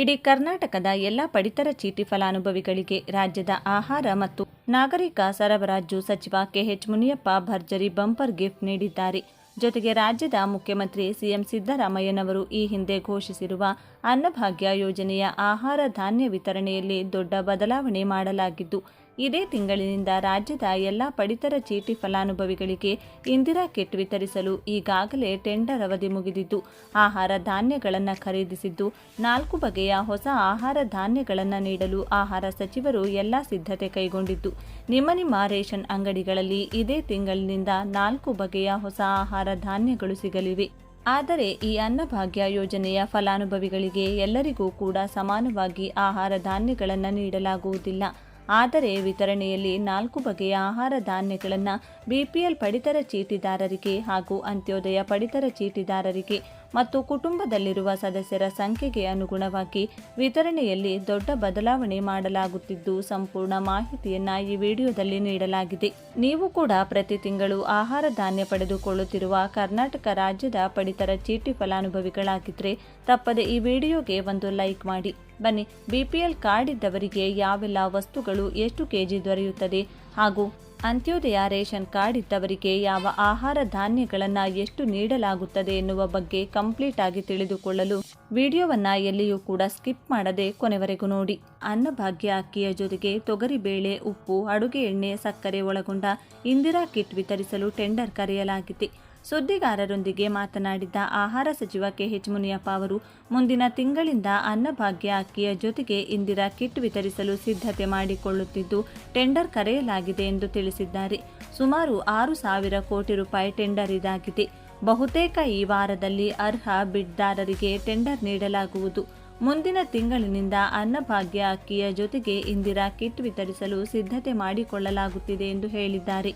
ಇಡೀ ಕರ್ನಾಟಕದ ಎಲ್ಲ ಪಡಿತರ ಚೀಟಿ ಫಲಾನುಭವಿಗಳಿಗೆ ರಾಜ್ಯದ ಆಹಾರ ಮತ್ತು ನಾಗರಿಕ ಸರಬರಾಜು ಸಚಿವ ಕೆಎಚ್ ಮುನಿಯಪ್ಪ ಭರ್ಜರಿ ಬಂಪರ್ ಗಿಫ್ಟ್ ನೀಡಿದ್ದಾರೆ. ಜೊತೆಗೆ ರಾಜ್ಯದ ಮುಖ್ಯಮಂತ್ರಿ ಸಿಎಂ ಸಿದ್ದರಾಮಯ್ಯನವರು ಈ ಹಿಂದೆ ಘೋಷಿಸಿರುವ ಅನ್ನಭಾಗ್ಯ ಯೋಜನೆಯ ಆಹಾರ ಧಾನ್ಯ ವಿತರಣೆಯಲ್ಲಿ ದೊಡ್ಡ ಬದಲಾವಣೆ ಮಾಡಲಾಗಿದ್ದು, ಇದೇ ತಿಂಗಳಿನಿಂದ ರಾಜ್ಯದ ಎಲ್ಲ ಪಡಿತರ ಚೀಟಿ ಫಲಾನುಭವಿಗಳಿಗೆ ಇಂದಿರಾ ಕಿಟ್ ವಿತರಿಸಲು ಈಗಾಗಲೇ ಟೆಂಡರ್ ಅವಧಿ ಮುಗಿದಿದ್ದು, ಆಹಾರ ಧಾನ್ಯಗಳನ್ನು ಖರೀದಿಸಿದ್ದು 4 ಬಗೆಯ ಹೊಸ ಆಹಾರ ಧಾನ್ಯಗಳನ್ನು ನೀಡಲು ಆಹಾರ ಸಚಿವರು ಎಲ್ಲ ಸಿದ್ಧತೆ ಕೈಗೊಂಡಿದ್ದು, ನಿಮ್ಮ ರೇಷನ್ ಅಂಗಡಿಗಳಲ್ಲಿ ಇದೇ ತಿಂಗಳಿನಿಂದ 4 ಬಗೆಯ ಹೊಸ ಆಹಾರ ಧಾನ್ಯಗಳು ಸಿಗಲಿವೆ. ಆದರೆ ಈ ಅನ್ನಭಾಗ್ಯ ಯೋಜನೆಯ ಫಲಾನುಭವಿಗಳಿಗೆ ಎಲ್ಲರಿಗೂ ಕೂಡ ಸಮಾನವಾಗಿ ಆಹಾರ ಧಾನ್ಯಗಳನ್ನು ನೀಡಲಾಗುವುದಿಲ್ಲ. ಆದರೆ ವಿತರಣೆಯಲ್ಲಿ 4 ಬಗೆಯ ಆಹಾರ ಧಾನ್ಯಗಳನ್ನು ಬಿಪಿಎಲ್ ಪಡಿತರ ಚೀಟಿದಾರರಿಗೆ ಹಾಗೂ ಅಂತ್ಯೋದಯ ಪಡಿತರ ಚೀಟಿದಾರರಿಗೆ ಮತ್ತು ಕುಟುಂಬದಲ್ಲಿರುವ ಸದಸ್ಯರ ಸಂಖ್ಯೆಗೆ ಅನುಗುಣವಾಗಿ ವಿತರಣೆಯಲ್ಲಿ ದೊಡ್ಡ ಬದಲಾವಣೆ ಮಾಡಲಾಗುತ್ತಿದ್ದು, ಸಂಪೂರ್ಣ ಮಾಹಿತಿಯನ್ನು ಈ ವಿಡಿಯೋದಲ್ಲಿ ನೀಡಲಾಗಿದೆ. ನೀವು ಕೂಡ ಪ್ರತಿ ತಿಂಗಳು ಆಹಾರ ಧಾನ್ಯ ಪಡೆದುಕೊಳ್ಳುತ್ತಿರುವ ಕರ್ನಾಟಕ ರಾಜ್ಯದ ಪಡಿತರ ಚೀಟಿ ಫಲಾನುಭವಿಗಳಾಗಿದ್ದರೆ ತಪ್ಪದೆ ಈ ವಿಡಿಯೋಗೆ ಒಂದು ಲೈಕ್ ಮಾಡಿ. ಬನ್ನಿ, ಬಿಪಿಎಲ್ ಕಾರ್ಡ್ ಇದ್ದವರಿಗೆ ಯಾವೆಲ್ಲ ವಸ್ತುಗಳು ಎಷ್ಟು ಕೆಜಿ ದೊರೆಯುತ್ತದೆ ಹಾಗೂ ಅಂತ್ಯೋದಯ ರೇಷನ್ ಕಾರ್ಡ್ ಇದ್ದವರಿಗೆ ಯಾವ ಆಹಾರ ಧಾನ್ಯಗಳನ್ನು ಎಷ್ಟು ನೀಡಲಾಗುತ್ತದೆ ಎನ್ನುವ ಬಗ್ಗೆ ಕಂಪ್ಲೀಟ್ ಆಗಿ ತಿಳಿದುಕೊಳ್ಳಲು ವಿಡಿಯೋವನ್ನು ಎಲ್ಲಿಯೂ ಕೂಡ ಸ್ಕಿಪ್ ಮಾಡದೆ ಕೊನೆವರೆಗೂ ನೋಡಿ. ಅನ್ನಭಾಗ್ಯ ಅಕ್ಕಿಯ ಜೊತೆಗೆ ತೊಗರಿಬೇಳೆ, ಉಪ್ಪು, ಅಡುಗೆ ಎಣ್ಣೆ, ಸಕ್ಕರೆ ಒಳಗೊಂಡ ಇಂದಿರಾ ಕಿಟ್ ವಿತರಿಸಲು ಟೆಂಡರ್ ಕರೆಯಲಾಗಿದೆ. ಸುದ್ದಿಗಾರರೊಂದಿಗೆ ಮಾತನಾಡಿದ ಆಹಾರ ಸಚಿವ ಕೆಎಚ್ ಮುನಿಯಪ್ಪ ಅವರು, ಮುಂದಿನ ತಿಂಗಳಿಂದ ಅನ್ನಭಾಗ್ಯ ಅಕ್ಕಿಯ ಜೊತೆಗೆ ಇಂದಿರಾ ಕಿಟ್ ವಿತರಿಸಲು ಸಿದ್ಧತೆ ಮಾಡಿಕೊಳ್ಳುತ್ತಿದ್ದು, ಟೆಂಡರ್ ಕರೆಯಲಾಗಿದೆ ಎಂದು ತಿಳಿಸಿದ್ದಾರೆ. ಸುಮಾರು 6,000 ಕೋಟಿ ರೂಪಾಯಿ ಟೆಂಡರ್ ಇದಾಗಿದೆ. ಬಹುತೇಕ ಈ ವಾರದಲ್ಲಿ ಅರ್ಹ ಬಿಡ್ದಾರರಿಗೆ ಟೆಂಡರ್ ನೀಡಲಾಗುವುದು. ಮುಂದಿನ ತಿಂಗಳಿನಿಂದ ಅನ್ನಭಾಗ್ಯ ಅಕ್ಕಿಯ ಜೊತೆಗೆ ಇಂದಿರಾ ಕಿಟ್ ವಿತರಿಸಲು ಸಿದ್ಧತೆ ಮಾಡಿಕೊಳ್ಳಲಾಗುತ್ತಿದೆ ಎಂದು ಹೇಳಿದ್ದಾರೆ.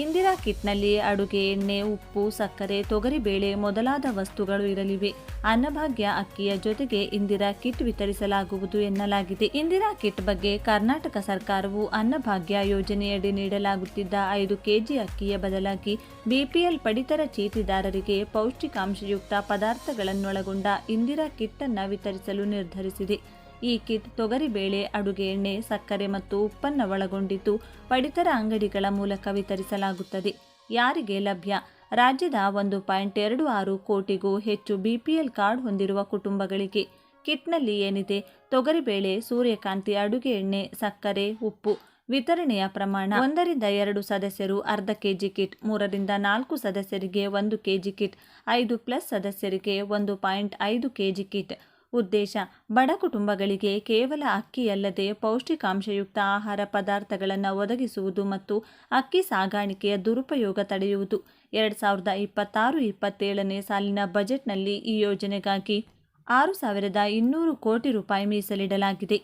ಇಂದಿರಾ ಕಿಟ್ನಲ್ಲಿ ಅಡುಗೆ ಎಣ್ಣೆ, ಉಪ್ಪು, ಸಕ್ಕರೆ, ತೊಗರಿಬೇಳೆ ಮೊದಲಾದ ವಸ್ತುಗಳು ಇರಲಿವೆ. ಅನ್ನಭಾಗ್ಯ ಅಕ್ಕಿಯ ಜೊತೆಗೆ ಇಂದಿರಾ ಕಿಟ್ ವಿತರಿಸಲಾಗುವುದು ಎನ್ನಲಾಗಿದೆ. ಇಂದಿರಾ ಕಿಟ್ ಬಗ್ಗೆ ಕರ್ನಾಟಕ ಸರ್ಕಾರವು ಅನ್ನಭಾಗ್ಯ ಯೋಜನೆಯಡಿ ನೀಡಲಾಗುತ್ತಿದ್ದ 5 ಕೆಜಿ ಅಕ್ಕಿಯ ಬದಲಾಗಿ ಬಿಪಿಎಲ್ ಪಡಿತರ ಚೀಟಿದಾರರಿಗೆ ಪೌಷ್ಟಿಕಾಂಶಯುಕ್ತ ಪದಾರ್ಥಗಳನ್ನೊಳಗೊಂಡ ಇಂದಿರಾ ಕಿಟ್ ಅನ್ನು ವಿತರಿಸಲು ನಿರ್ಧರಿಸಿದೆ. ಈ ಕಿಟ್ ತೊಗರಿಬೇಳೆ, ಅಡುಗೆ ಎಣ್ಣೆ, ಸಕ್ಕರೆ ಮತ್ತು ಉಪ್ಪನ್ನು ಒಳಗೊಂಡಿದ್ದು ಪಡಿತರ ಅಂಗಡಿಗಳ ಮೂಲಕ ವಿತರಿಸಲಾಗುತ್ತದೆ. ಯಾರಿಗೆ ಲಭ್ಯ? ರಾಜ್ಯದ 1.26 ಕೋಟಿಗೂ ಹೆಚ್ಚು ಬಿಪಿಎಲ್ ಕಾರ್ಡ್ ಹೊಂದಿರುವ ಕುಟುಂಬಗಳಿಗೆ. ಕಿಟ್ನಲ್ಲಿ ಏನಿದೆ? ತೊಗರಿಬೇಳೆ, ಸೂರ್ಯಕಾಂತಿ, ಅಡುಗೆ ಎಣ್ಣೆ, ಸಕ್ಕರೆ, ಉಪ್ಪು. ವಿತರಣೆಯ ಪ್ರಮಾಣ: 1 ರಿಂದ 2 ಸದಸ್ಯರು ಅರ್ಧ ಕೆಜಿ ಕಿಟ್, 3 ರಿಂದ 4 ಸದಸ್ಯರಿಗೆ 1 ಕೆಜಿ ಕಿಟ್, 5+ ಸದಸ್ಯರಿಗೆ 1.5 ಕೆಜಿ ಕಿಟ್. ಉದ್ದೇಶ: ಬಡ ಕುಟುಂಬಗಳಿಗೆ ಕೇವಲ ಅಕ್ಕಿಯಲ್ಲದೆ ಪೌಷ್ಟಿಕಾಂಶಯುಕ್ತ ಆಹಾರ ಪದಾರ್ಥಗಳನ್ನು ಒದಗಿಸುವುದು ಮತ್ತು ಅಕ್ಕಿ ಸಾಗಾಣಿಕೆಯ ದುರುಪಯೋಗ ತಡೆಯುವುದು. 2026-27ನೇ ಸಾಲಿನ ಬಜೆಟ್ನಲ್ಲಿ ಈ ಯೋಜನೆಗಾಗಿ 6,200 ಕೋಟಿ ರೂಪಾಯಿ ಮೀಸಲಿಡಲಾಗಿದೆ.